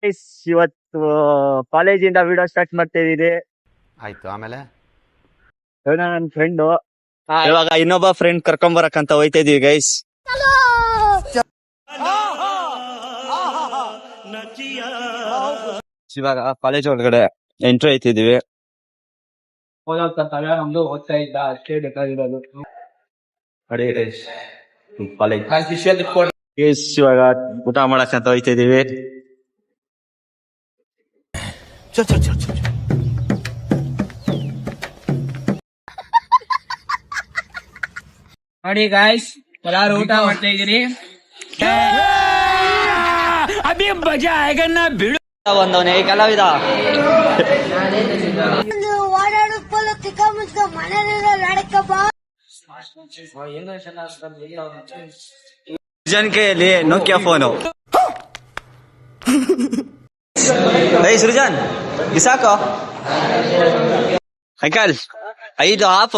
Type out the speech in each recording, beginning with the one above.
Guys, ಇವತ್ತು ಕಾಲೇಜಿಂದ video start ಮಾಡ್ತಿದೀನಿ. ಆಯ್ತು. ಆಮೇಲೆ ನನ್ನ ಫ್ರೆಂಡು ಇವಾಗ ಇನ್ನೊಬ್ಬ ಫ್ರೆಂಡ್ ಕರ್ಕೊಂಡ್ ಬರಕಂತ ಹೋಯ್ತಾ ಇದೀವಿ ಗೈಸ್. ಇವಾಗ ಕಾಲೇಜ್ ಒಳಗಡೆ ಎಂಟ್ರಿ ಆಯ್ತಿದೀವಿ. ನಮ್ದು ಓದ್ತಾ ಇದ್ದ ಅಷ್ಟೇ ಬೇಕಾಗಿರೋದು. ಕಾಲೇಜ್ ಇವಾಗ ಊಟ ಮಾಡಕಂತ ಹೋಯ್ತಾ ಇದೀವಿ. ನೋಡಿ ಗಾಯ್ಸ್, ಎಲ್ಲಾರು ಊಟ ಮಾಡ್ತಾ ಇದೀರಿ. ಅಭಿ ಮಜಾ ಆಯ್ಗನ್ನ ಬಿಡು. ಒಂದವನೇ ಕಲಾವಿದ ಸೃಜನ್ ಕೈಯಲ್ಲಿ ನೋಕಿಯಾ ಫೋನು. ಸೃಜನ್ ಬಿಸಾಕೋ ಅಂಕಲ್ 5 ಹಾಫ್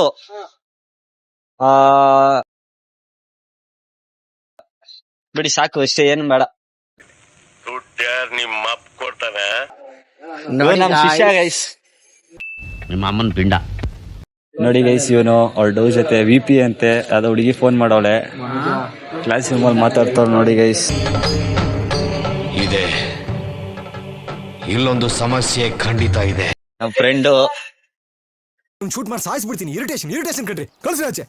ಬಿಡಿ, ಸಾಕು ಅಷ್ಟೇ, ಏನು ಬೇಡ. ನಿಮ್ಮ ಅಪ್ಪ ಕೊಡ್ತಾನೆ. ನಮ್ ಶಿಷ್ಯ ಗೈಸ್, ನಿಮ್ಮ ಅಮ್ಮನ ಪಿಂಡ. ನೋಡಿ ಗೈಸ್, ಇವನು ಅವ್ರ ಡೌ ಜೊತೆ VP ಅಂತೆ ಅದು ಹುಡುಗಿ ಫೋನ್ ಮಾಡವಳೆ. ಕ್ಲಾಸ್ ರೂಮಲ್ಲಿ ಮಾತಾಡ್ತಾವ್ ನೋಡಿ ಗೈಸ್. ಇದೆ ಇಲ್ಲೊಂದು ಸಮಸ್ಯೆ ಖಂಡಿತ ಇದೆ. ನಮ್ ಫ್ರೆಂಡು ಶೂಟ್ ಮಾಡಿ ಸಾಯಿಸ್ಬಿಡ್ತೀನಿ. ಇರಿಟೇಷನ್ ಕಣ್ರಿ, ಕಳ್ಸಿ ಆಚೆ.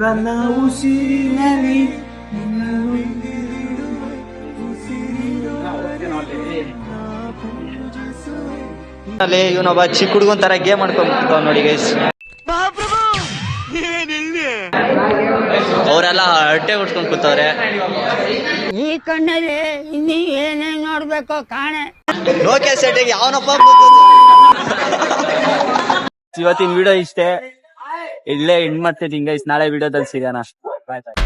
ನನ್ನ ಉಸಿರಿನಲ್ಲಿ ಇವನೊಬ್ಬ ಚಿಕ್ಕ ಹುಡುಗನ್ ತರ ಗೇಮ್ ಮಾಡ್ಕೊಂಡ್ಬಿಡ್ತಾವ್ ನೋಡಿ ಗೈಸ್. ಅವರೆಲ್ಲ ಹರಟೆ ಉಟ್ಕೊಂಡ್ ಕೂತವ್ರೆ. ಈ ಕಣ್ಣಲ್ಲಿ ಇನ್ನೀ ಏನೇನ್ ನೋಡ್ಬೇಕೋ ಕಾಣೆ. ನೋಕಿಯಾ ಸೆಟ್ಗೆ ಯಾವನಪ್ಪ. ಇವತ್ತಿನ ವಿಡಿಯೋ ಇಷ್ಟೇ, ಇಲ್ಲೇ ಎಂಡ್ ಮಾಡ್ತಿದ್ದೀನಿ ಗೈಸ್. ನಾಳೆ ವಿಡಿಯೋದಲ್ಲಿ ಸಿಗೋಣ. ಬಾಯ್ ಬಾಯ್.